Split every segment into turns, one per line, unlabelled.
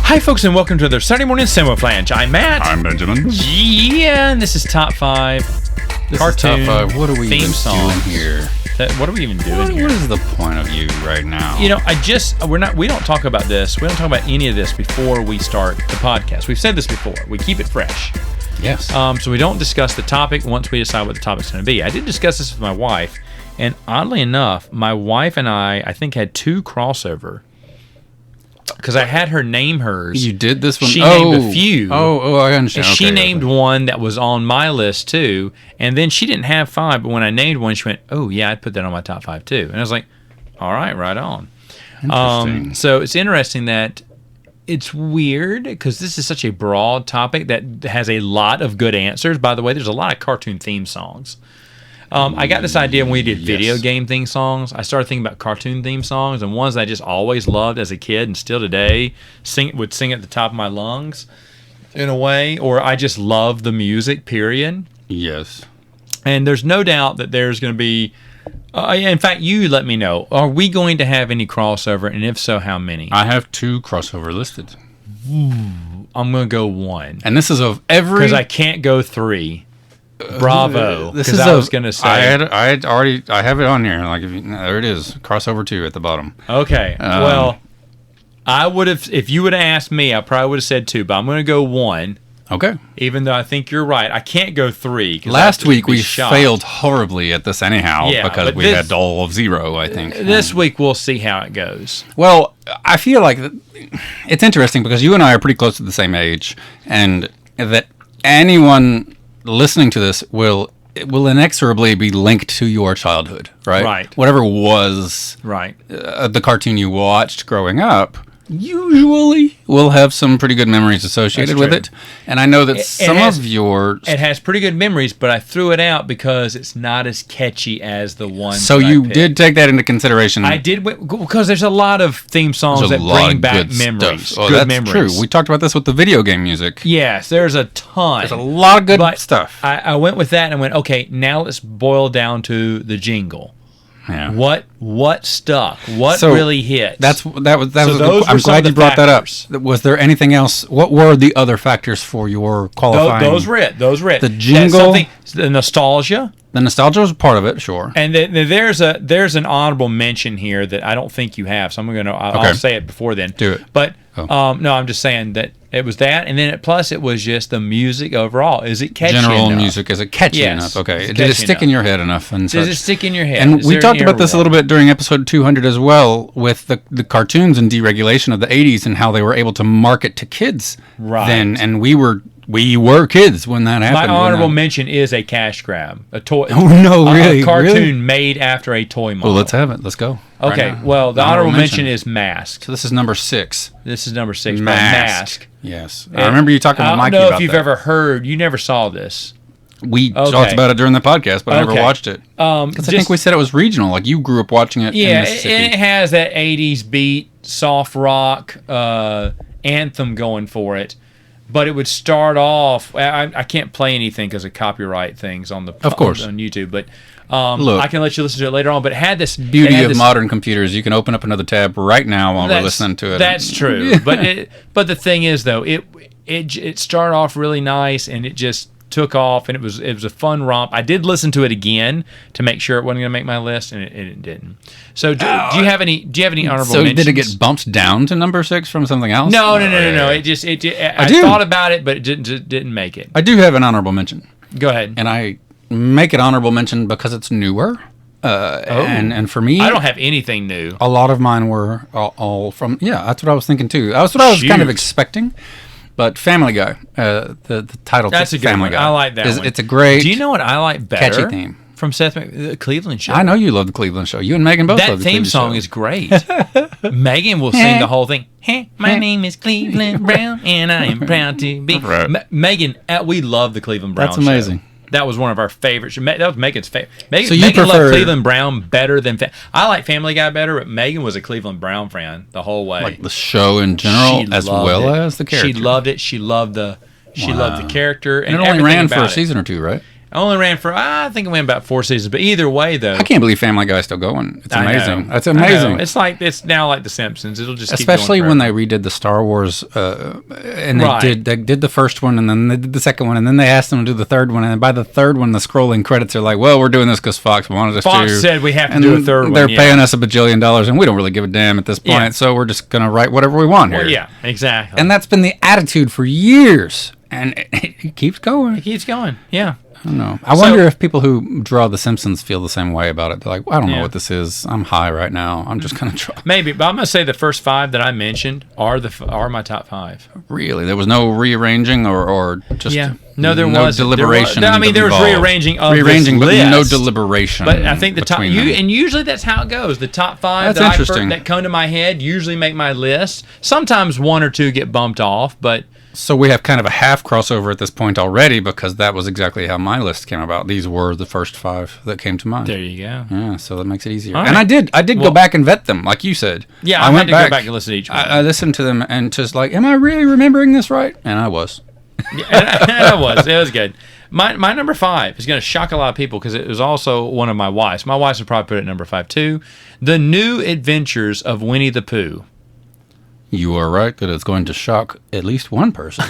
Hi, folks, and welcome to the Saturday morning Samoflange. I'm Matt.
I'm Benjamin.
Yeah, and this is top 5 cartoon
Top 5. What are we
theme
even
songs
doing here?
What are we even doing here?
What is the point of you right now?
You know, we don't talk about this. We don't talk about any of this before we start the podcast. We've said this before. We keep it fresh.
Yes.
So we don't discuss the topic once we decide what the topic's going to be. I did discuss this with my wife, and oddly enough, my wife and I think, had 2 crossover. Because I had her name hers.
You did this one?
She named a few.
I understand.
And she named one that was on my list too. And then she didn't have 5, but when I named one, she went, "Oh yeah, I'd put that on my top 5 too." And I was like, "All right, right on."
Interesting.
So it's interesting that it's weird because this is such a broad topic that has a lot of good answers. By the way, there's a lot of cartoon theme songs. I got this idea when we did video game theme songs. I started thinking about cartoon theme songs, and ones that I just always loved as a kid and still today would sing at the top of my lungs in a way, or I just love the music, period.
Yes.
And there's no doubt that there's going to be, in fact, you let me know, are we going to have any crossover, and if so, how many?
I have 2 crossover listed.
I'm going to go 1.
And this is of every...
Because I can't go 3. Bravo.
This
Because
is
I was going to say.
I have it on here. Like, there it is. Crossover 2 at the bottom.
Okay. Well, I would have, if you would have asked me, I probably would have said 2, but I'm going to go 1.
Okay.
Even though I think you're right. I can't go 3.
Last week we failed horribly at this anyhow because we had all of 0, I think.
This week we'll see how it goes.
Well, I feel like it's interesting because you and I are pretty close to the same age, and that anyone listening to this will inexorably be linked to your childhood, right?
Right.
Whatever was the cartoon you watched growing up, usually will have some pretty good memories associated with it. And I know that
it has pretty good memories, but I threw it out because it's not as catchy as the one.
So you did take that into consideration.
I did, because there's a lot of theme songs that bring back memories.
Oh, that's true. We talked about this with the video game music.
Yes, there's a ton.
There's a lot of good stuff.
I went with that and went, okay, now let's boil down to the jingle.
Yeah.
What stuck? What really hit?
I'm glad you brought that up. Was there anything else? What were the other factors for your qualifying?
Those were it.
The jingle,
the nostalgia.
The nostalgia was part of it, sure.
And there's an honorable mention here that I don't think you have, so I'll say it before then.
Do it.
But no, I'm just saying that it was that, and then plus it was just the music overall. Is it catchy enough?
Music, is it catchy enough? Okay. Did it stick in your head enough?
Does it stick in your head?
And we talked about this a little bit during episode 200 as well, with the cartoons and deregulation of the 80s and how they were able to market to kids then, and we were kids when that happened.
My honorable mention is a cash grab, a toy.
Oh no, really?
A cartoon made after a toy model.
Well, let's have it. Let's go.
Okay. Well, the honorable mention is Mask.
So this is number 6.
This is number 6. Mask.
Yes, I remember you talking with Mikey about that.
I don't know if you've ever heard. You never saw this.
We talked about it during the podcast, but I never watched it. Because I think we said it was regional. Like, you grew up watching it in Mississippi.
Yeah, it has that 80s beat, soft rock anthem going for it. But it would start off. I can't play anything because of copyright things on YouTube. But look, I can let you listen to it later on. But it had this
beauty of modern computers. You can open up another tab right now while we're listening to it.
That's true. But the thing is, though, it started off really nice, and it just took off, and it was a fun romp. I did listen to it again to make sure it wasn't going to make my list, and it didn't. So do you have any honorable mentions?
So did it get bumped down to number 6 from something else?
No. I thought about it, but it didn't make it.
I do have an honorable mention.
Go ahead.
And I make it honorable mention because it's newer. And for me,
I don't have anything new.
A lot of mine were all from that's what I was thinking too. That's what I was kind of expecting. But Family Guy, the title.
That's a good
Family
one.
Guy.
I like that one.
It's a great.
Do you know what I like better?
Catchy theme
from Seth the Cleveland Show.
I know you love the Cleveland Show. You and Megan both love the Cleveland Show.
That theme song is great. Megan will sing the whole thing. Hey, my name is Cleveland Brown, and I am proud to be. Right. Megan, we love the Cleveland Brown Show.
That's amazing.
That was one of our favorites. That was Megan's favorite.
So you
Megan
prefer
loved Cleveland Brown better than I like Family Guy better, but Megan was a Cleveland Brown fan the whole way.
Like the show in general, as well as the character.
She loved it. She loved the character,
and it only ran for a season or 2, right?
Only ran for, I think it went about 4 seasons. But either way, though.
I can't believe Family Guy is still going. It's
I know.
amazing. That's
I know.
amazing.
It's now like The Simpsons. It'll just
Especially
keep going
when they redid the Star Wars, and they did the first one, and then they did the second one, and then they asked them to do the third one, and then by the third one, the scrolling credits are like, well, we're doing this because Fox wanted us to.
Fox said we have to do a third one.
They're paying us $1 bajillion, and we don't really give a damn at this point, so we're just going to write whatever we want here.
Well, yeah, exactly.
And that's been the attitude for years, and it keeps going.
It keeps going, yeah.
I don't know. I wonder if people who draw The Simpsons feel the same way about it. They're like, well, I don't know what this is. I'm high right now. I'm just going to try.
Maybe, but I'm going to say the first 5 that I mentioned are my top 5.
Really? There was no rearranging or just
no, there was
deliberation.
There was rearranging of
rearranging,
this
but
list.
no deliberation.
But I think the top, and usually that's how it goes. The top 5 that come to my head usually make my list. Sometimes 1 or 2 get bumped off, but.
So we have kind of a half crossover at this point already because that was exactly how my list came about. These were the first 5 that came to mind.
There you go.
Yeah, so that makes it easier.
Right.
And I did go back and vet them, like you said.
Yeah, I went to go back and listen to each one.
I listened to them and just like, am I really remembering this right? And I was.
Yeah, it was good. My number 5 is going to shock a lot of people because it was also one of my wife's. My wife's would probably put it at number 5 too. The New Adventures of Winnie the Pooh.
You are right that it's going to shock at least one person.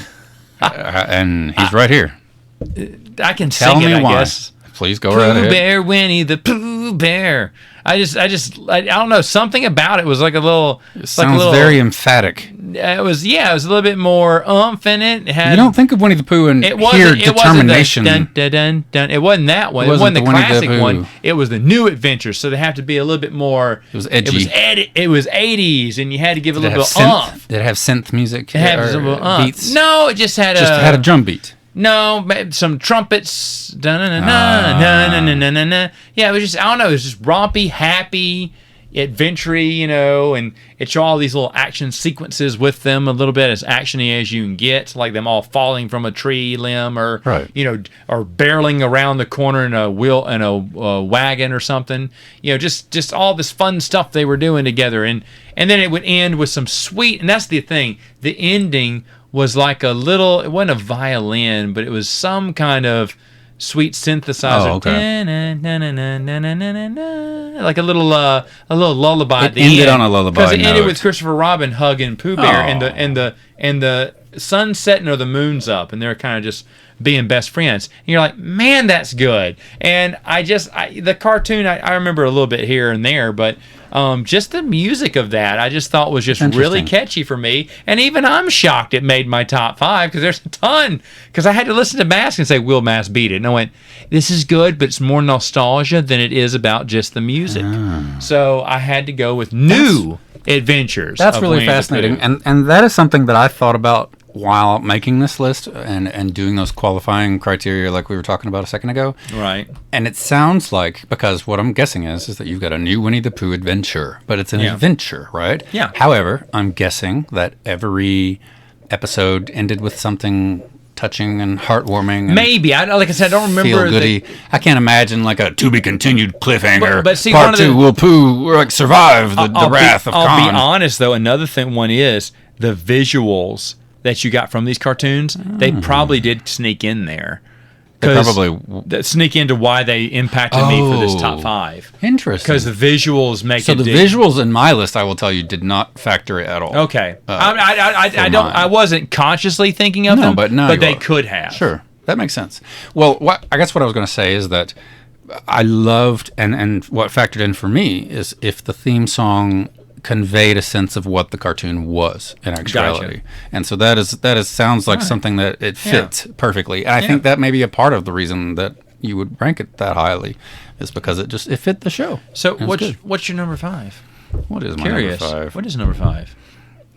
And he's right here.
I can sing it, I guess.
Please go right ahead.
Pooh Bear, Winnie the Pooh Bear. I don't know. Something about it was like a little.
It sounds very emphatic.
It was a little bit more oomph in it.
You don't think of Winnie the Pooh and hear determination.
Dun, dun, dun, dun. It wasn't that one. It wasn't the classic one. It was the New Adventures. So they have to be a little bit more.
It was edgy.
It was 80s, and you had to give a little bit of oomph.
Did it have synth music?
It had some beats. No, it just had
a drum beat.
No, some trumpets. Yeah, it was just, I don't know, it was just rompy, happy, adventure-y, and it showed all these little action sequences with them, a little bit as actiony as you can get, like them all falling from a tree limb or, or barreling around the corner in a wagon or something. Just all this fun stuff they were doing together. And then it would end with some sweet, and that's the thing, the ending was like it wasn't a violin, but it was some kind of sweet synthesizer.
Oh, okay.
Like a little lullaby at the end.
It ended on a lullaby
because it ended
note.
with Christopher Robin hugging Pooh Bear, and the sun's setting or the moon's up, and they're kind of just being best friends. And you're like, man, that's good. And the cartoon, I remember a little bit here and there, but just the music of that I just thought was just really catchy for me. And even I'm shocked it made my top 5 because there's a ton. Because I had to listen to Mask and say, will Mask beat it? And I went, this is good, but it's more nostalgia than it is about just the music. So I had to go with New Adventures.
That's really fascinating. And that is something that I thought about while making this list and doing those qualifying criteria like we were talking about a second ago.
Right.
And it sounds like, because what I'm guessing is that you've got a new Winnie the Pooh adventure, but it's an adventure, right?
Yeah.
However, I'm guessing that every episode ended with something touching and heartwarming. And
maybe. Like I said, I don't remember.
Feel-goody. I can't imagine like a to-be-continued cliffhanger.
But see,
Part 2, will Pooh survive the wrath of Khan?
I'll be honest, though. Another one is the visuals that you got from these cartoons. They probably did sneak in there.
They probably
sneak into why they impacted me for this top 5.
Interesting.
Because the visuals make it.
So the visuals in my list, I will tell you, did not factor at all.
Okay. I wasn't consciously thinking of them, but they could have.
Sure, that makes sense. Well, I guess what I was going to say is that I loved and what factored in for me is if the theme song conveyed a sense of what the cartoon was in actuality.
Gotcha.
And so that sounds like something that it fits perfectly. And I think that may be a part of the reason that you would rank it that highly is because it fit the show.
So what's your number 5?
What is my number 5?
What is number 5?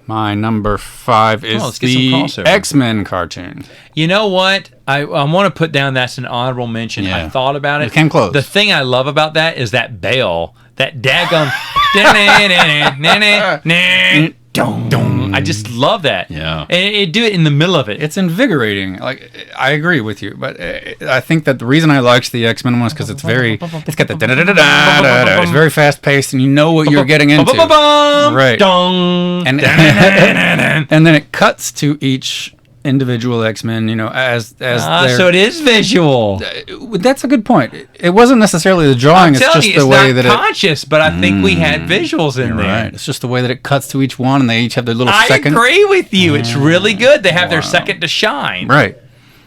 My number 5 is the X-Men cartoon.
You know what? I want to put down that's an honorable mention. I thought about it.
It came close. The
thing I love about that is that bell. That daggum. I just love that.
Yeah.
And it do it in the middle of it.
It's invigorating. Like, I agree with you, but I think that the reason I liked the X-Men was because it's got the da-da-da-da-da-da-da. It's very fast paced, and you know what you're getting into.
Right.
And then it cuts to each individual X-Men, as
so it is visual.
That's a good point. It wasn't necessarily the drawing. It's just the way that
it's not conscious, but I think we had visuals in there.
Right. It's just the way that it cuts to each one, and they each have their little second.
I agree with you. It's really good. They have their second to shine.
Right.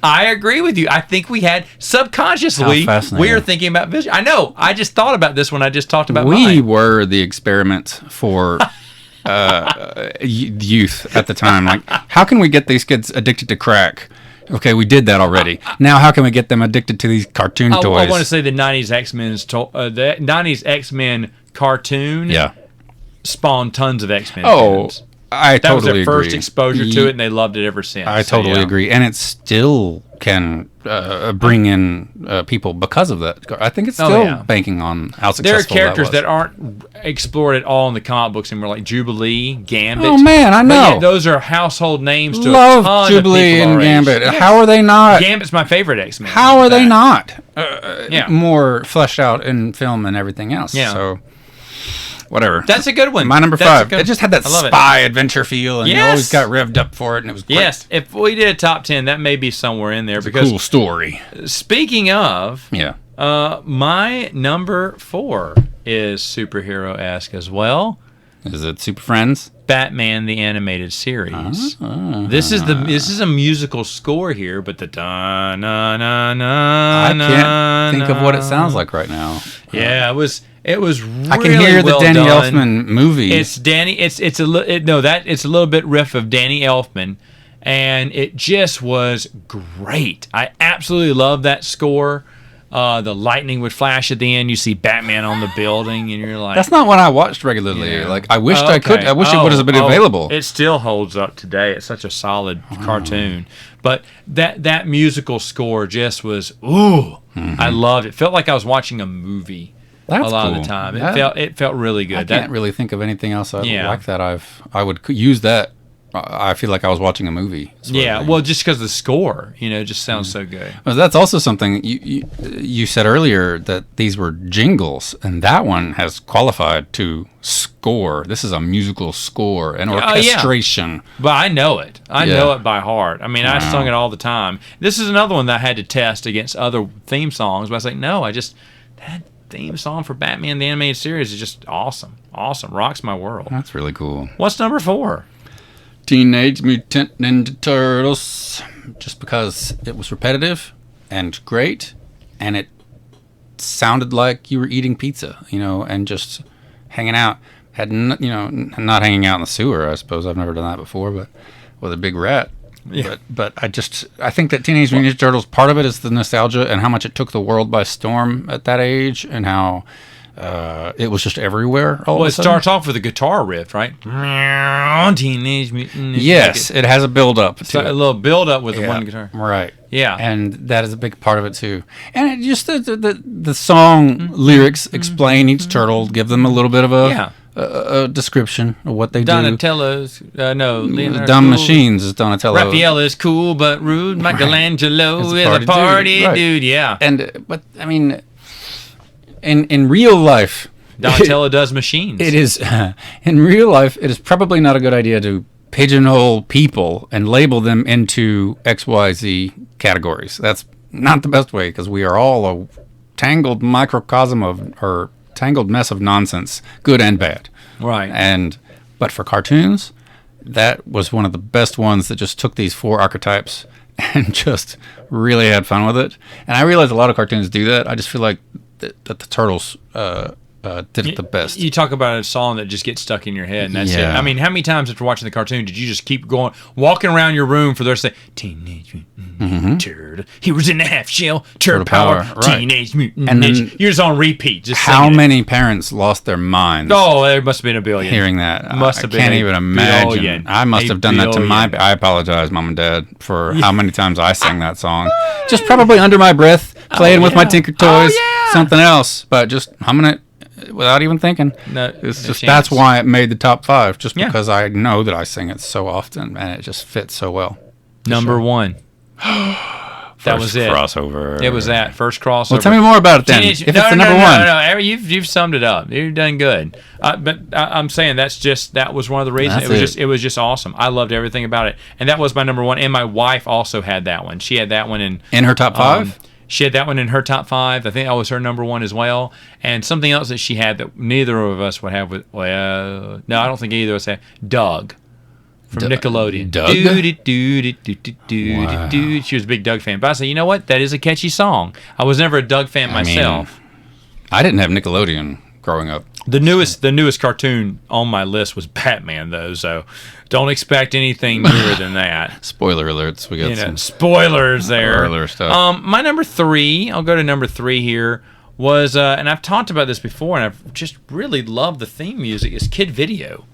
I agree with you. I think we had subconsciously we were thinking about vision. I know. I just thought about this when I just talked about
we
mine.
were the experiment for youth at the time. Like, how can we get these kids addicted to crack? Okay, we did that already. Now, how can we get them addicted to these cartoon toys?
I want to say the '90s X-Men cartoon. Spawned tons of X-Men. Fans.
I totally agree.
That was their first exposure to it, and they loved it ever since.
I totally agree, and it still can bring in people because of that. I think it's still banking on how successful
there are characters
that
aren't explored at all in the comic books anymore, like Jubilee, Gambit.
Oh man, I know.
Those are household names to
Love
a ton
Jubilee
of people
and Gambit.
Yes.
How are they not?
Gambit's my favorite X-Men.
How are they not? More fleshed out in film and everything else.
Yeah.
So. Whatever.
That's a good one.
My number 5. It just had that spy adventure feel, and you always got revved up for it, and it was great.
Yes. If we did a top 10, that may be somewhere in there.
It's a cool story.
Speaking of, my number 4 is superhero-esque as well.
Is it Super Friends?
Batman the Animated Series. This is a musical score here, but the da na na na.
I can't think of what it sounds like right now.
Yeah, it was really
I can hear
well
the Danny
done.
Elfman movie.
It's a little bit riff of Danny Elfman, and it just was great. I absolutely love that score. The lightning would flash at the end. You see Batman on the building, and you're like,
that's not what I watched regularly. Yeah. Like, I wished I could. I wish it would have been available.
It still holds up today. It's such a solid cartoon. But that musical score just was I loved it. Felt like I was watching a movie.
That's
a lot
cool.
of the time. It felt really good.
I can't really think of anything else like that. I would use that. I feel like I was watching a movie.
Well, just because the score, just sounds so good.
Well, that's also something you said earlier, that these were jingles, and that one has qualified to score. This is a musical score, an orchestration.
But I know it. I know it by heart. I mean, I sung it all the time. This is another one that I had to test against other theme songs, but I was like, no, that theme song for Batman the Animated Series is just awesome. Awesome. Rocks my world.
That's really cool.
What's number 4?
Teenage Mutant Ninja Turtles, just because it was repetitive and great, and it sounded like you were eating pizza, and just hanging out. Not hanging out in the sewer, I suppose. I've never done that before, but with a big rat. Yeah. But I think that Teenage Mutant Ninja Turtles, part of it is the nostalgia and how much it took the world by storm at that age, and how it was just everywhere.
It starts off with a guitar riff, right? Teenage Mutant Ninja.
Yes, it has a build-up.
A little build-up with the one guitar.
Right.
Yeah.
And that is a big part of it, too. And it just the song lyrics explain each turtle, give them a little bit of a description of what they
Donatello's,
Leonardo. Dumb Machines is Donatello.
Raphael is cool but rude. Michelangelo is a party dude. Yeah.
But I mean, in real life,
Donatello does machines.
It is in real life. It is probably not a good idea to pigeonhole people and label them into XYZ categories. That's not the best way, because we are all a tangled microcosm or tangled mess of nonsense, good and bad.
Right.
But for cartoons, that was one of the best ones that just took these 4 archetypes and just really had fun with it. And I realize a lot of cartoons do that. I just feel like that the Turtles did it the best.
You talk about a song that just gets stuck in your head, and that's it. I mean, how many times after watching the cartoon did you just keep walking around your room for the rest of the day? Teenage Mutant Turtle. He was in the half shell. Turtle power. Right. Teenage Mutant Ninja. You're just on repeat. Just
how many parents lost their minds?
Oh, there must have been a billion.
Hearing that. I
can't
even imagine. Billion. I must have done that to I apologize, Mom and Dad, for how many times I sang that song. Just probably under my breath, playing with my Tinker Toys, something else, but just humming it without even thinking. That's why it made the top 5, just because I know that I sing it so often and it just fits so well.
Number 1. That was it.
Crossover.
It was that first crossover.
Well, tell me more about it then. If it's the number one.
No. You've summed it up. You've done good. But I'm saying that was one of the reasons. It was just awesome. I loved everything about it, and that was my number one. And my wife also had that one. She had that one in
her top 5.
She had that one in her top 5. I think that was her number one as well. And something else that she had that neither of us would have. No, I don't think either of us had. Doug. From Nickelodeon.
Doug?
Wow. She was a big Doug fan. But I said, you know what? That is a catchy song. I was never a Doug fan myself.
I didn't have Nickelodeon growing up.
The newest cartoon on my list was Batman, though. So don't expect anything newer than that.
Spoiler alerts. We got some
spoilers there.
Spoiler stuff.
My number 3, I'll go to number 3 here, was, and I've talked about this before, and I've just really loved the theme music, is Kid Video.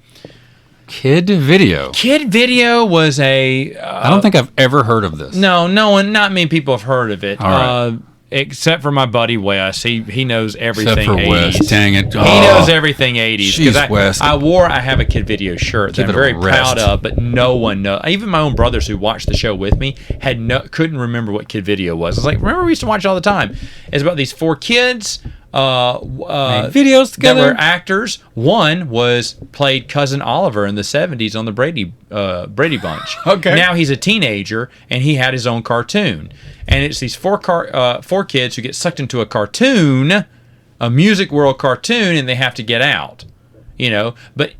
Kid Video.
Kid Video was a...
I don't think I've ever heard of this.
No, not many people have heard of it.
All right.
Except for my buddy Wes. He knows everything
Except for
80s.
Wes. Dang it.
He knows everything 80s.
Jeez, Wes.
I have a Kid Video shirt that I'm very proud of, but no one knows. Even my own brothers who watched the show with me couldn't remember what Kid Video was. I was like, remember we used to watch it all the time. It's about these 4 kids...
videos together.
That were actors. One played Cousin Oliver in the 70s on the Brady Bunch.
Okay.
Now he's a teenager and he had his own cartoon. And it's these 4 kids who get sucked into a cartoon, a Music World cartoon, and they have to get out. But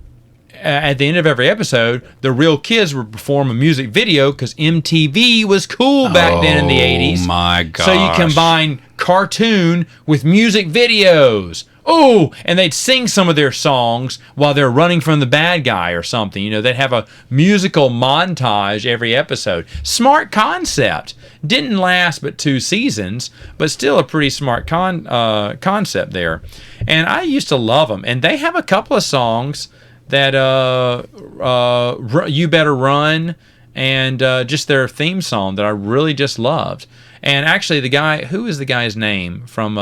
at the end of every episode, the real kids would perform a music video because MTV was cool back then in the 80s.
Oh my gosh.
So you combine cartoon with music videos. Oh, and they'd sing some of their songs while they're running from the bad guy or something. They'd have a musical montage every episode. Smart concept. Didn't last but 2 seasons, but still a pretty smart concept there. And I used to love them. And they have a couple of songs that You Better Run and just their theme song that I really just loved. And actually, who is the guy's name from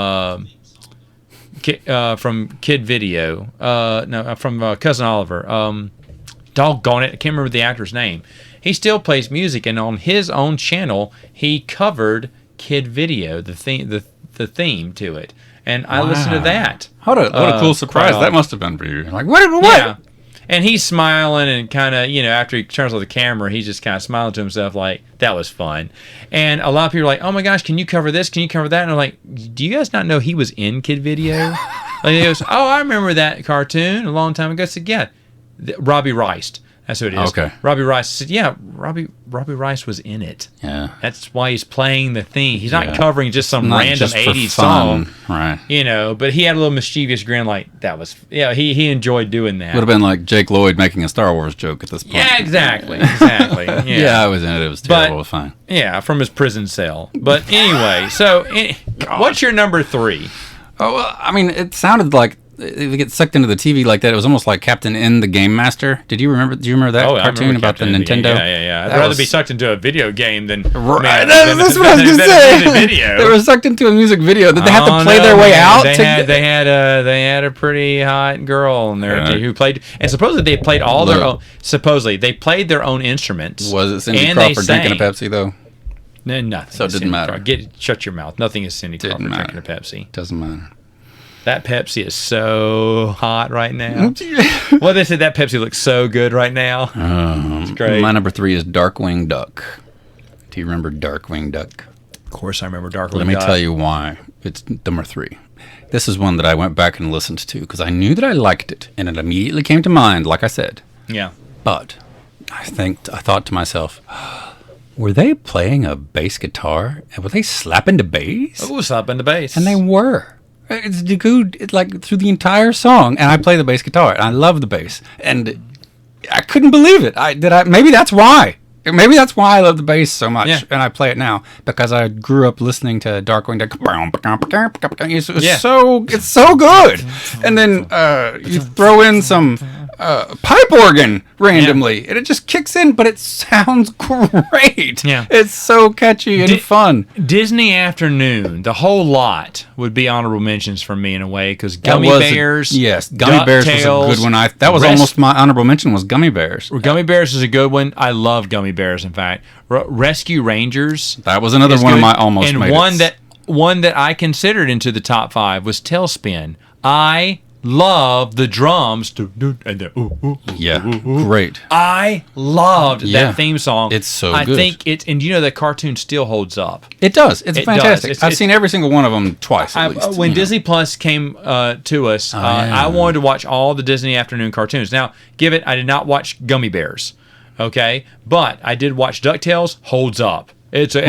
Kid Video? From Cousin Oliver. Doggone it, I can't remember the actor's name. He still plays music, and on his own channel, he covered Kid Video, the theme to it. And I listened to that.
What a cool surprise that must have been for you. Like, what?
Yeah. And he's smiling and kind of, after he turns on the camera, he's just kind of smiling to himself like, that was fun. And a lot of people are like, oh my gosh, can you cover this? Can you cover that? And I'm like, do you guys not know he was in Kid Video? Like, he goes, oh, I remember that cartoon a long time ago. I said, yeah, Robbie Rice. That's who it is.
Okay.
Robbie Rice said, yeah, Robbie Rice was in it.
Yeah.
That's why he's playing the theme. He's not covering just some
Not
random
just for
80s
fun.
song.
Right.
But he had a little mischievous grin like, that was, he enjoyed doing that.
Would have been like Jake Lloyd making a Star Wars joke at this point.
Yeah, exactly.
Yeah, I was in it. It was terrible. It was fine.
Yeah, from his prison cell. But anyway, so what's your number 3?
Oh, well, I mean, it sounded like if you get sucked into the TV like that, it was almost like Captain N, the Game Master. Do you remember that cartoon about the Nintendo?
Yeah. I'd rather be sucked into a video game than...
That's what I was going to say. They were sucked into a music video. Did they have to play their way out?
They had a pretty hot girl in there who played... And supposedly they played all their own... Supposedly they played their own instruments.
Was it Cindy Crawford drinking a Pepsi, though?
No, nothing.
So it didn't matter.
Shut your mouth. Nothing is Cindy Crawford drinking a Pepsi.
Doesn't matter.
That Pepsi is so hot right now. Well, they said that Pepsi looks so good right now. It's great.
My number 3 is Darkwing Duck. Do you remember Darkwing Duck?
Of course I remember Darkwing Duck.
Let me tell you why it's number 3. This is one that I went back and listened to because I knew that I liked it, and it immediately came to mind, like I said.
Yeah.
But I thought to myself, were they playing a bass guitar? And were they slapping the bass?
Oh, slapping the bass.
And they were. It's like through the entire song, and I play the bass guitar, and I love the bass, and I couldn't believe it. Maybe that's why. Maybe that's why I love the bass so much, and I play it now because I grew up listening to Darkwing Duck. It's so good. And then you throw in some pipe organ randomly, and it just kicks in, but it sounds great.
Yeah.
It's so catchy and fun.
Disney Afternoon, the whole lot would be honorable mentions for me in a way, because Gummy Bears.
Gummy Bears was a good one. That was almost my honorable mention was Gummy Bears.
Gummy Bears is a good one. I love Gummy Bears, in fact. Rescue Rangers.
That was another one of my almost
and
made
one that I considered into the top 5 was Tailspin. I love the drums.
Great.
I loved that theme song.
It's so
good. I think
and
you know the cartoon still holds up.
It does. It's fantastic. I've seen every single one of them twice at least.
When Disney Plus came to us, I wanted to watch all the Disney Afternoon cartoons. Now, I did not watch Gummy Bears, okay, but I did watch DuckTales. Holds up. It's a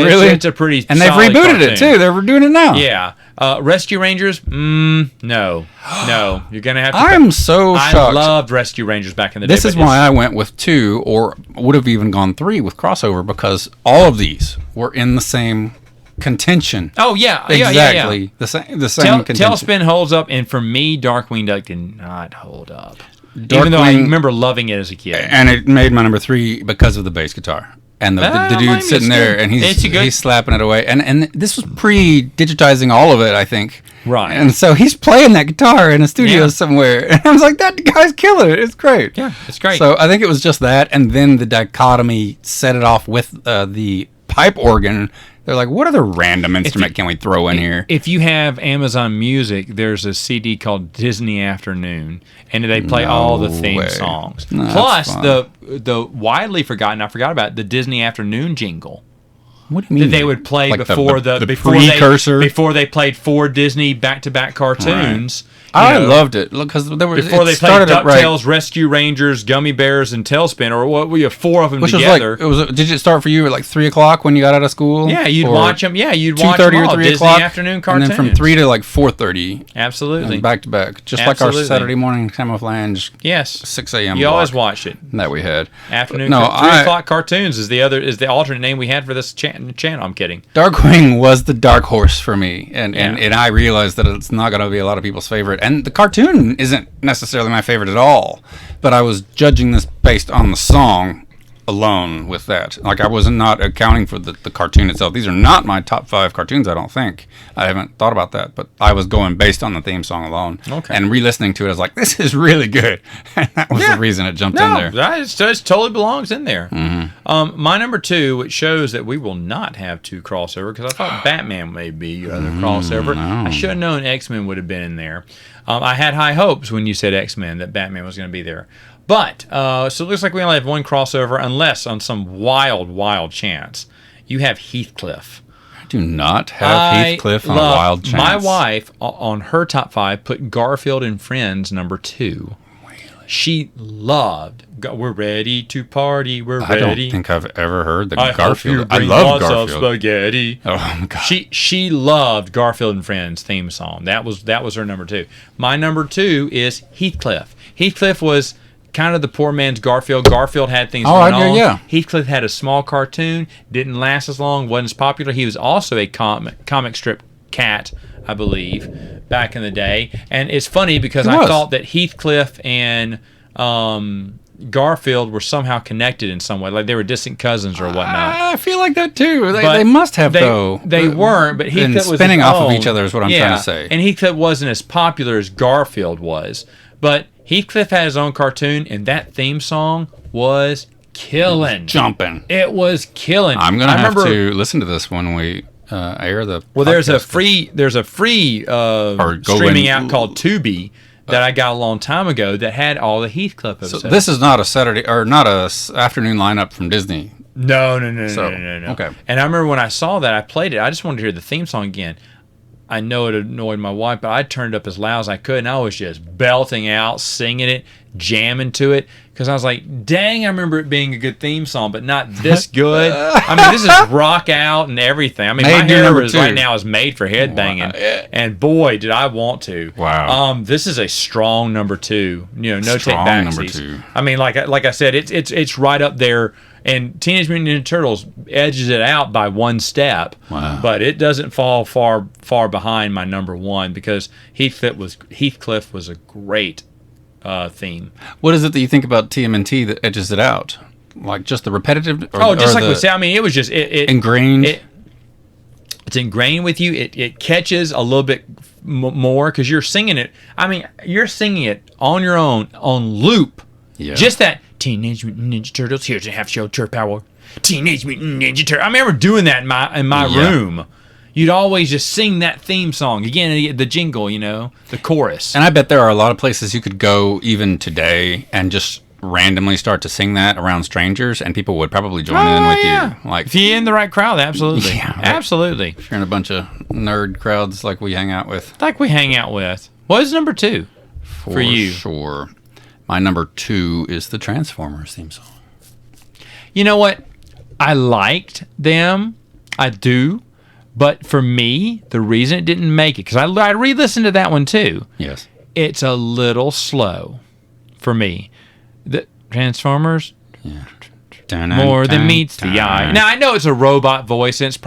pretty
and they've rebooted
cartoon.
it too. They're doing it now.
Yeah. Rescue Rangers? No. You're gonna have to.
I'm so shocked.
I loved Rescue Rangers back in the day.
This is why I went with 2, or would have even gone 3 with crossover, because all of these were in the same contention.
Oh yeah,
exactly.
Yeah.
The same contention.
Tailspin holds up, and for me, Darkwing Duck did not hold up. Even though I remember loving it as a kid.
And it made my number 3 because of the bass guitar. And the dude sitting there, and he's slapping it away. And this was pre-digitizing all of it, I think.
Right.
And so he's playing that guitar in a studio somewhere. And I was like, that guy's killing it. It's great.
Yeah, it's great.
So I think it was just that. And then the dichotomy set it off with the pipe organ. They're like, what other random instrument can we throw in here?
If you have Amazon Music, there's a CD called Disney Afternoon, and they play all the theme songs. Plus, the widely forgotten, I forgot about it, the Disney Afternoon jingle.
What do you mean?
That they would play
like
before before they played 4 Disney back-to-back cartoons.
Right. I loved it because before
they played DuckTales, Rescue Rangers, Gummy Bears, and Tailspin, or what? We have 4 of them together.
Did it start for you at like 3:00 when you got out of school?
Yeah, you'd watch them. Yeah, you'd watch them all.
3
Disney Afternoon cartoons,
and then from 3 to like 4:30.
Absolutely,
back to back, just like our Saturday morning Samoflange.
Yes,
6 a.m.
You always watched it.
That we had
afternoon. 3:00 cartoons is the alternate name we had for this channel. I'm kidding.
Darkwing was the dark horse for me, and I realized that it's not going to be a lot of people's favorite, and the cartoon isn't necessarily my favorite at all, but I was judging this based on the song alone with that. Like, I was not accounting for the cartoon itself. These are not my top 5 cartoons, I don't think. I haven't thought about that, but I was going based on the theme song alone.
Okay.
And re-listening to it, I was like, this is really good. And that was the reason it jumped in there.
It totally belongs in there.
Mm-hmm.
My number 2, which shows that we will not have 2 crossover, because I thought Batman may be your other crossover.
No.
I should have known X-Men would have been in there. I had high hopes when you said X-Men that Batman was going to be there. But, so it looks like we only have 1 crossover, unless on some wild chance you have Heathcliff.
I do not have Heathcliff on a wild chance.
My wife, on her top 5, put Garfield and Friends number 2.
Really?
She loved, we're ready to party, we're ready.
I don't think I've ever heard the Garfield.
I
love Garfield.
Of spaghetti.
Oh, my God.
She loved Garfield and Friends theme song. That was her number 2. My number 2 is Heathcliff. Heathcliff was kind of the poor man's Garfield. Garfield had things going on.
Yeah.
Heathcliff had a small cartoon, didn't last as long, wasn't as popular. He was also a comic strip cat, I believe, back in the day. And it's funny because I thought that Heathcliff and Garfield were somehow connected in some way, like they were distant cousins or whatnot.
I feel like that too. They must have, though.
They weren't, but Heathcliff was
spinning off of each other is what I'm trying to say.
And Heathcliff wasn't as popular as Garfield was, but Heathcliff had his own cartoon, and that theme song was killing.
Jumping.
It was killing.
I'm going to have to listen to this when we air the
Well, there's a free streaming out called Tubi that I got a long time ago that had all the Heathcliff episodes.
So this is not a Saturday or not a afternoon lineup from Disney.
No.
Okay.
And I remember when I saw that, I played it. I just wanted to hear the theme song again. I know it annoyed my wife, but I turned it up as loud as I could, and I was just belting out, singing it, jamming to it, because I was like, dang, I remember it being a good theme song, but not this good. I mean, this is rock out and everything. I mean, my hair right now is made for headbanging, and boy, did I want to.
Wow.
This is a strong number 2. No take backsies.
Number 2.
I mean, like I said, it's right up there. And Teenage Mutant Ninja Turtles edges it out by 1 step, but it doesn't fall far behind my number 1 because Heathcliff was a great theme.
What is it that you think about TMNT that edges it out? Like just the repetitive?
Just like we said. I mean, it was just it
ingrained.
It's ingrained with you. It catches a little bit more because you're singing it. I mean, you're singing it on your own on loop.
Yeah.
Just that Teenage Mutant Ninja Turtles here to have show your power. Teenage Mutant Ninja Turtles. I remember doing that in my room. You'd always just sing that theme song again, the jingle, the chorus.
And I bet there are a lot of places you could go even today and just randomly start to sing that around strangers, and people would probably join in with you. Like
if you're in the right crowd, absolutely, absolutely.
If you're in a bunch of nerd crowds like we hang out with,
What is number 2 for you?
Sure, my number 2 is the Transformers theme song.
You know what? I liked them, I do, but for me, the reason it didn't make it because I re-listened to that one too.
Yes,
it's a little slow for me. The Transformers, more than meets the eye. Now I know it's a robot voice, and it's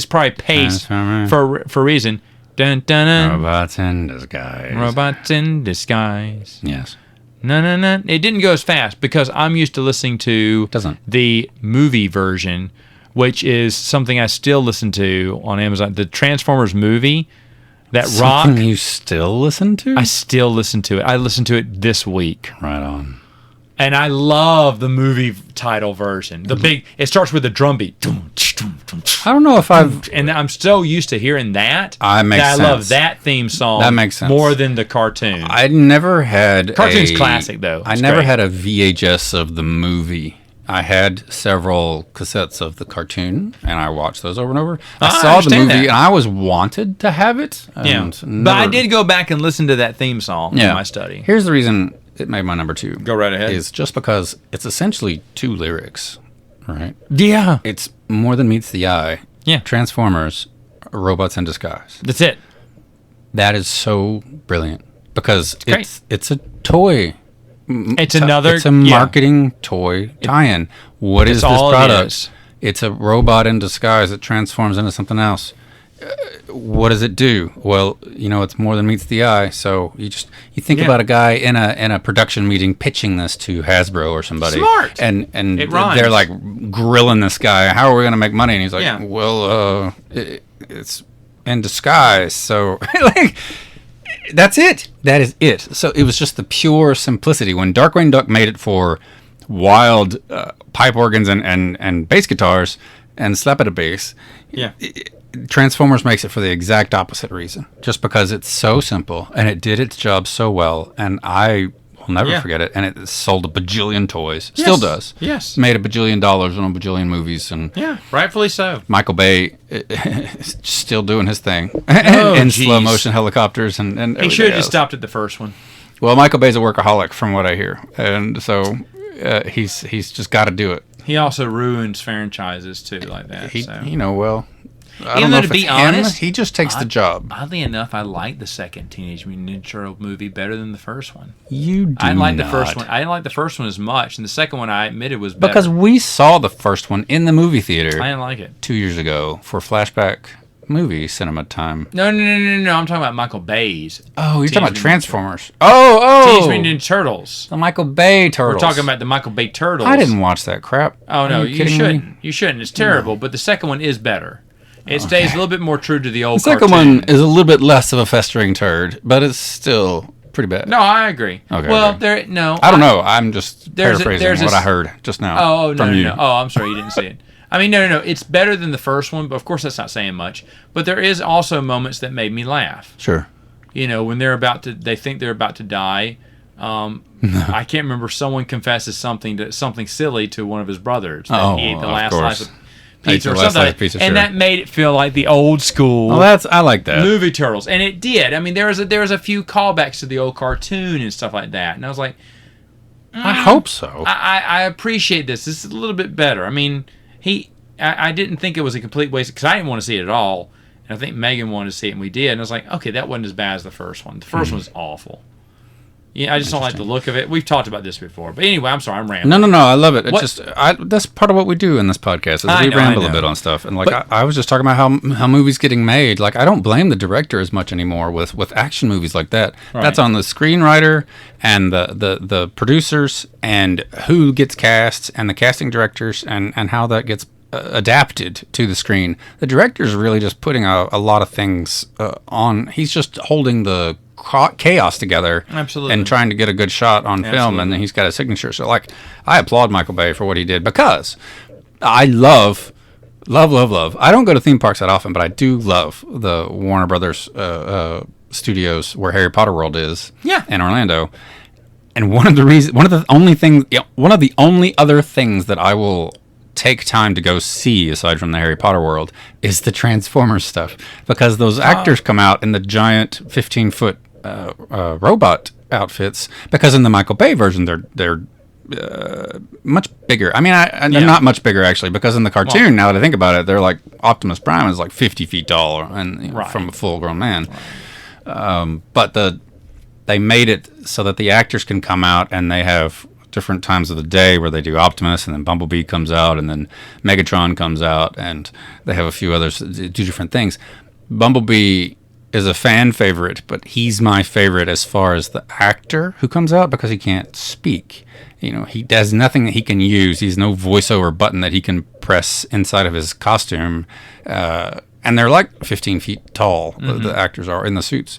probably paced for reason. Dun, dun, dun.
Robots in disguise.
Robots in disguise.
Yes.
No. It didn't go as fast because I'm used to listening to the movie version, which is something I still listen to on Amazon. The Transformers movie. That
Something rock. You still listen to?
I still listen to it. I listened to it this week.
Right on.
And I love the movie title version. It starts with a drum beat.
I don't know if
and I'm so used to hearing that.
I
love that theme song.
That makes sense.
More than the cartoon.
I never had
cartoon's classic though.
I never had a VHS of the movie. I had several cassettes of the cartoon, and I watched those over and over. I saw the movie, and I was wanted to have it.
But I did go back and listen to that theme song in my study.
Here's the reason it made my number 2.
Go right ahead.
Is just because it's essentially 2 lyrics, right?
Yeah.
It's more than meets the eye.
Yeah.
Transformers, robots in disguise.
That's it.
That is so brilliant because it's a toy.
It's a
marketing toy tie-in. What is this product? It's a robot in disguise that transforms into something else. What does it do? Well, it's more than meets the eye. So you think about a guy in a production meeting pitching this to Hasbro or somebody.
Smart.
And they're like grilling this guy. How are we going to make money? And he's like, it's in disguise. So like. That's it. That is it. So it was just the pure simplicity. When Darkwing Duck made it for wild pipe organs and bass guitars and slap at a bass, Transformers makes it for the exact opposite reason. Just because it's so simple and it did its job so well, and I will never forget it. And it sold a bajillion toys. Still does.
Yes.
Made $1 billion on a bajillion movies. And
rightfully so.
Michael Bay is still doing his thing in slow motion helicopters and
he should have just stopped at the first one.
Well, Michael Bay's a workaholic from what I hear, and so he's just got to do it.
He also ruins franchises too, like that.
I don't know if it's
honest,
he just takes the job.
Oddly enough, I like the second Teenage Mutant Ninja Turtle movie better than the first one.
You do
I like
not.
The first one. I didn't like the first one as much, and the second one I admitted was better.
Because we saw the first one in the movie theater.
I didn't like it
2 years ago for flashback movie cinema time.
No. I'm talking about Michael Bay's.
Oh, you're talking about Transformers. Oh!
Teenage Mutant Ninja Turtles.
The Michael Bay Turtles.
We're talking about the Michael Bay Turtles.
I didn't watch that crap.
Oh, no, you shouldn't. You shouldn't. It's terrible, but the second one is better. It stays a little bit more true to the old cartoon.
The second one is a little bit less of a festering turd, but it's still pretty bad.
No, I agree.
Okay.
Well, I
don't know. I'm just paraphrasing what I heard just now.
No. Oh, I'm sorry. You didn't see it. I mean, no. It's better than the first one, but of course that's not saying much. But there is also moments that made me laugh.
Sure.
When they think they're about to die. I can't remember. Someone confesses something silly to one of his brothers. That he ate the last slice of pizza or something, and that made it feel like the old school.
I like that
movie Turtles, and it did. I mean, there was a few callbacks to the old cartoon and stuff like that, and I was like,
I hope so.
I appreciate this. This is a little bit better. I mean, I didn't think it was a complete waste because I didn't want to see it at all, and I think Megan wanted to see it, and we did, and I was like, okay, that wasn't as bad as the first one. The first one was awful. Yeah, I just don't like the look of it. We've talked about this before. But anyway, I'm sorry, I'm rambling.
No, I love it. It's that's part of what we do in this podcast is we ramble a bit on stuff. And I was just talking about how movies getting made. Like, I don't blame the director as much anymore with action movies like that. Right. That's on the screenwriter and the producers and who gets cast and the casting directors and how that gets adapted to the screen. The director's really just putting a lot of things on. He's just holding the chaos together.
Absolutely.
And trying to get a good shot on film, and then he's got a signature. So, like, I applaud Michael Bay for what he did because I love. I don't go to theme parks that often, but I do love the Warner Brothers studios where Harry Potter World is.
Yeah.
In Orlando. And one of the only other things that I will take time to go see aside from the Harry Potter world is the Transformers stuff, because those actors come out in the giant 15-foot robot outfits, because in the Michael Bay version they're much bigger. I mean, they're not much bigger actually, because in the cartoon, now that I think about it, they're like Optimus Prime is like 50 feet tall and from a full-grown man. But they made it so that the actors can come out and they have different times of the day where they do Optimus, and then Bumblebee comes out, and then Megatron comes out, and they have a few others that do different things. Bumblebee is a fan favorite, but he's my favorite as far as the actor who comes out, because he can't speak. You know, he does nothing that he can use. He's no voiceover button that he can press inside of his costume. And they're like 15 feet tall, the actors are in the suits.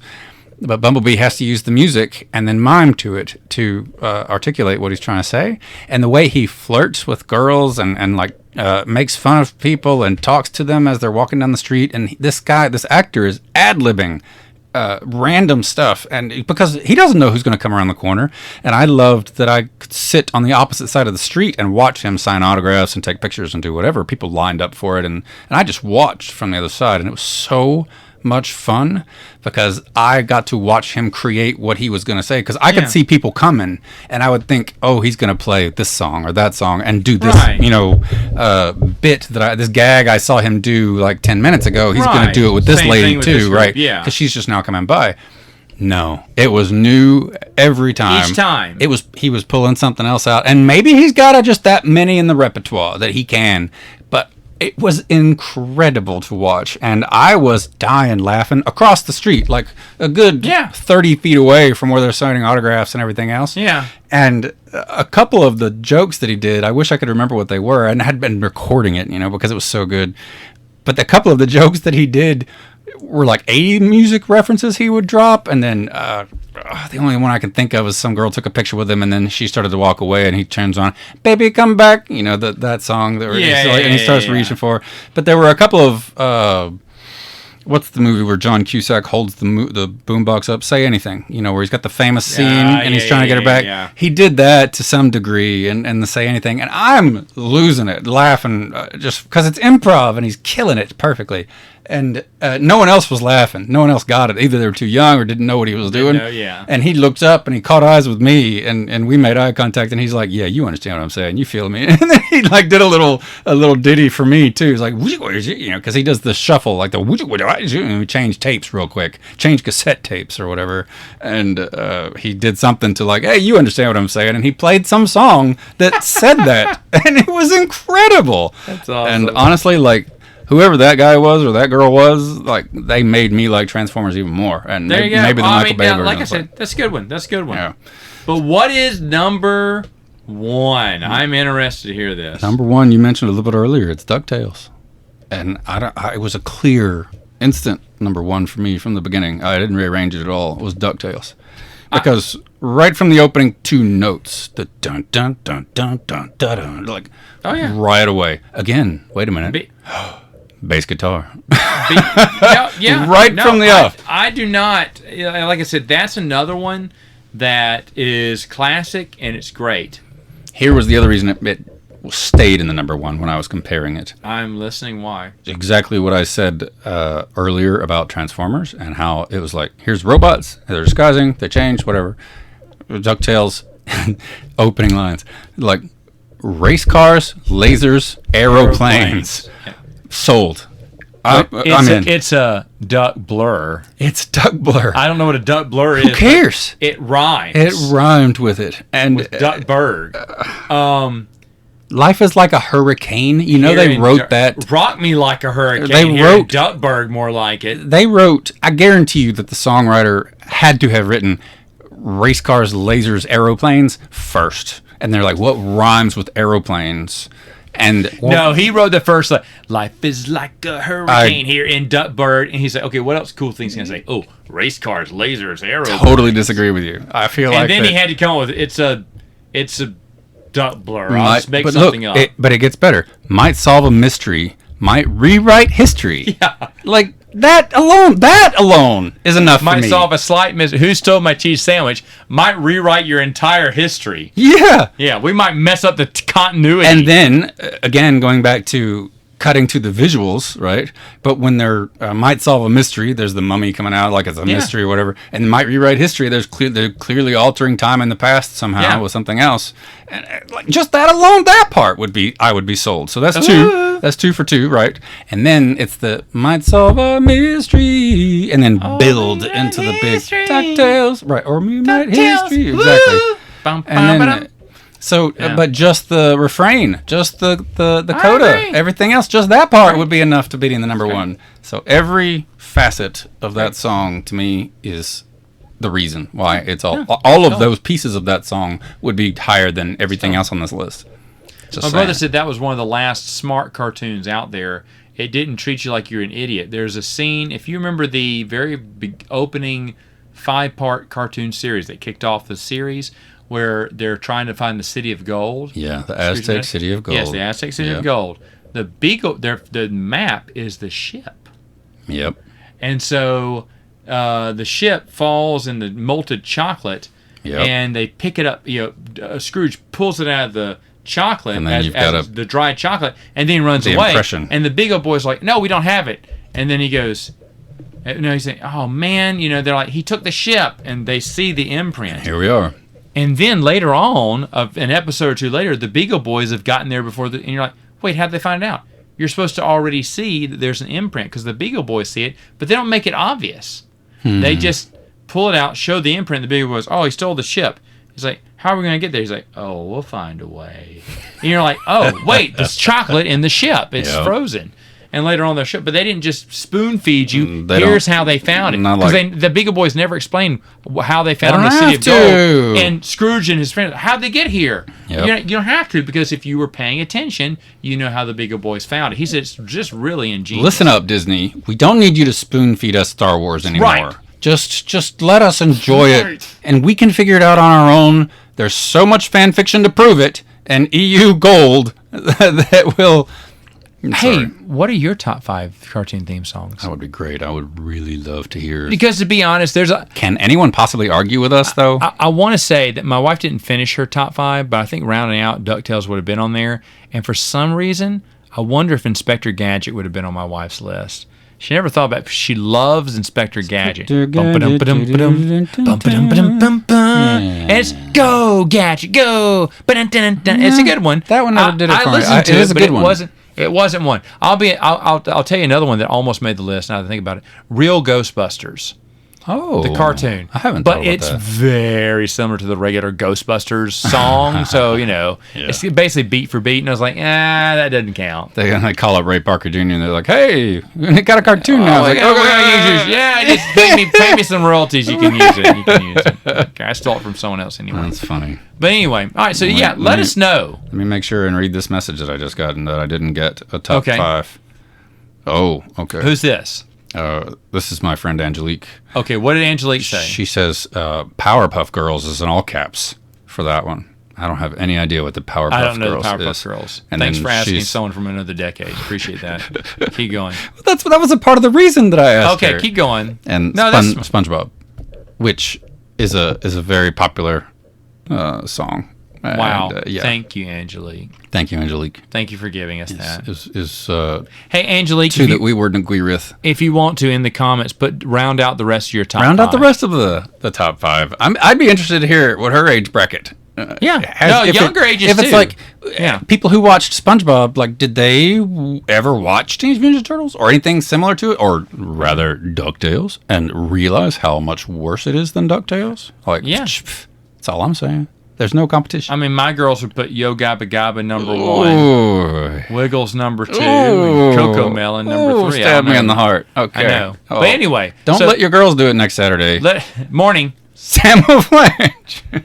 But Bumblebee has to use the music and then mime to it to articulate what he's trying to say. And the way he flirts with girls and makes fun of people and talks to them as they're walking down the street. And this actor is ad-libbing random stuff, and because he doesn't know who's going to come around the corner. And I loved that I could sit on the opposite side of the street and watch him sign autographs and take pictures and do whatever. People lined up for it, and I just watched from the other side, and it was so much fun because I got to watch him create what he was going to say, because I could see people coming and I would think, oh, he's going to play this song or that song and do this bit this gag I saw him do like 10 minutes ago. He's going to do it with this lady too, right? Yeah, because she's just now coming by. No, it was new every time.
Each time.
He was pulling something else out, and maybe he's got just that many in the repertoire that he can, but it was incredible to watch, and I was dying laughing across the street, like a good 30 feet away from where they're signing autographs and everything else.
Yeah.
And a couple of the jokes that he did, I wish I could remember what they were, and I had been recording it, because it was so good. But a couple of the jokes that he did were like 80 music references he would drop, and then the only one I can think of is some girl took a picture with him, and then she started to walk away, and he turns on, "Baby, come back," that song that and he starts reaching for. But there were a couple of what's the movie where John Cusack holds the boombox up? Say Anything, where he's got the famous scene and he's trying to get her back. Yeah. He did that to some degree, and the Say Anything, and I'm losing it, laughing just because it's improv, and he's killing it perfectly. And no one else was laughing. No one else got it. Either they were too young or didn't know what he was doing. And he looked up and he caught eyes with me, and we made eye contact. And he's like, "Yeah, you understand what I'm saying. You feel me." And then he did a little ditty for me too. He's like, because he does the shuffle, like and we change tapes real quick, change cassette tapes or whatever. And he did something to like, "Hey, you understand what I'm saying?" And he played some song that said that, and it was incredible.
That's awesome.
And honestly, whoever that guy was or that girl was, they made me like Transformers even more. And
there you go.
Maybe the Michael Bay version.
Like I said, that's a good one.
Yeah.
But what is number one? I'm interested to hear this.
Number one, you mentioned a little bit earlier. It's DuckTales. And it was a clear, instant number one for me from the beginning. I didn't rearrange it at all. It was DuckTales. Because right from the opening, 2 notes, the dun dun dun dun dun dun dun, right away. Again, wait a minute. Bass guitar. From the off.
I do not. Like I said, that's another one that is classic and it's great.
Here was the other reason it stayed in the number one when I was comparing it.
I'm listening. Why?
Exactly what I said earlier about Transformers and how it was like, here's robots, they're disguising, they change, whatever. DuckTales, opening lines. Like, race cars, lasers, aeroplanes. Sold. I'm in.
It's a duck blur.
It's duck blur.
I don't know what a duck blur is.
Who cares?
It rhymes.
It rhymed with it. And
with Duckburg.
Life is like a hurricane. You know, they wrote that.
Rock Me Like a Hurricane.
They wrote
Duckburg more like it.
They wrote, I guarantee you that the songwriter had to have written race cars, lasers, aeroplanes first. And they're like, what rhymes with aeroplanes? And
no, he wrote the first, life is like a hurricane here in Duckburg. And he's like, okay, what else cool things can I say? Oh, race cars, lasers, aeroplanes.
Totally disagree with you. I feel like.
And then he had to come up with, it's a duck blur. I'll just make something up.
But it gets better. Might solve a mystery. Might rewrite history.
Yeah.
Like that alone is enough for me.
Might solve a slight mystery. Who stole my cheese sandwich? Might rewrite your entire history.
Yeah.
Yeah, we might mess up the continuity.
And then, again, going back to cutting to the visuals, right? But when they're might solve a mystery, there's the mummy coming out like it's a mystery or whatever, and might rewrite history. They're clearly altering time in the past somehow with something else. And like just that alone, that part I would be sold. So that's two. That's 2 for 2, right? And then it's the might solve a mystery, and then build into the big DuckTales, right? Or might history, exactly.
Bum,
and then. So, but just the refrain, just the coda, everything else, just that part would be enough to beating the number one. So every facet of that song to me is the reason why it's all of those pieces of that song would be higher than everything else on this list.
My brother said that was one of the last smart cartoons out there. It didn't treat you like you're an idiot. There's a scene, if you remember the very opening 5-part cartoon series that kicked off the series, where they're trying to find the City of Gold.
Yeah, the Aztec City of Gold.
Yes, the Aztec City of Gold. The map is the ship.
Yep.
And so the ship falls in the molten chocolate, and they pick it up. Scrooge pulls it out of the chocolate,
and then
as the dry chocolate, and then he runs away. And the big old boy's like, "No, we don't have it." And then he goes, "No," he's saying, "Oh man," they're like, "He took the ship," and they see the imprint.
Here we are.
And then later on, an episode or two later, the Beagle Boys have gotten there before, and you're like, wait, how'd they find it out? You're supposed to already see that there's an imprint because the Beagle Boys see it, but they don't make it obvious. They just pull it out, show the imprint. The Beagle Boys, oh, he stole the ship. He's like, how are we going to get there? He's like, oh, we'll find a way. And you're like, oh, wait, there's chocolate in the ship. It's frozen. And later on their ship, but they didn't just spoon feed you. Here's how they found it. Because the Beagle Boys never explained how they found the City of Gold. And Scrooge and his friends, how'd they get here? You don't have to, because if you were paying attention, you know how the Beagle Boys found it. He said it's just really ingenious.
Listen up, Disney. We don't need you to spoon feed us Star Wars anymore.
Right.
Just let us enjoy it, and we can figure it out on our own. There's so much fan fiction to prove it, and EU Gold that will.
Hey, what are your top 5 cartoon theme songs?
That would be great. I would really love to hear.
Because to be honest,
Can anyone possibly argue with us, though?
I want to say that my wife didn't finish her top 5, but I think rounding out, DuckTales would have been on there. And for some reason, I wonder if Inspector Gadget would have been on my wife's list. She never thought about it. She loves Inspector Gadget. And it's Go, Gadget, go. It's a good one.
That one never did it for me.
I listened to it, but it wasn't one. I'll tell you another one that almost made the list now that I think about it. Real Ghostbusters.
Oh.
The cartoon.
I haven't thought about that.
But it's very similar to the regular Ghostbusters song. So, it's basically beat for beat. And I was like, that doesn't count.
They call up Ray Parker Jr. and they're like, hey, we got a cartoon now.
Like, just pay me some royalties. You can use it. Okay, I stole it from someone else anyway.
That's funny.
But anyway, all right, so let us know.
Let me make sure and read this message that I just got and that I didn't get a top 5. Oh, okay.
Who's this?
This is my friend Angelique.
Okay, what did Angelique say?
She says Powerpuff Girls is in all caps for that one. I don't have any idea what the Powerpuff Girls is.
I don't know the Powerpuff Girls. And thanks for asking someone from another decade. Appreciate that. Keep going.
That was a part of the reason that I asked her.
Okay, keep going.
And SpongeBob, which is a very popular song.
Wow. Thank you, Angelique.
Thank you, Angelique.
Thank you for giving us that.
Hey,
Angelique.
Two that we wouldn't agree with.
If you want to, in the comments, round out the rest of your top 5.
Round out the rest of the top 5. I'd be interested to hear what her age bracket
younger ages
if it's
too.
like
Yeah.
people who watched SpongeBob, like, did they ever watch Teenage Mutant Ninja Turtles or anything similar to it, or rather DuckTales, and realize how much worse it is than DuckTales? Like,
Yeah.
that's all I'm saying. There's no competition.
I mean, my girls would put Yo Gabba Gabba number 1,
Ooh.
Wiggles number 2,
Ooh.
and Coco Melon number 3.
Stab me in the heart. Okay.
I know.
Oh.
But anyway.
Don't let your girls do it next Saturday.
Morning.
Samoflange.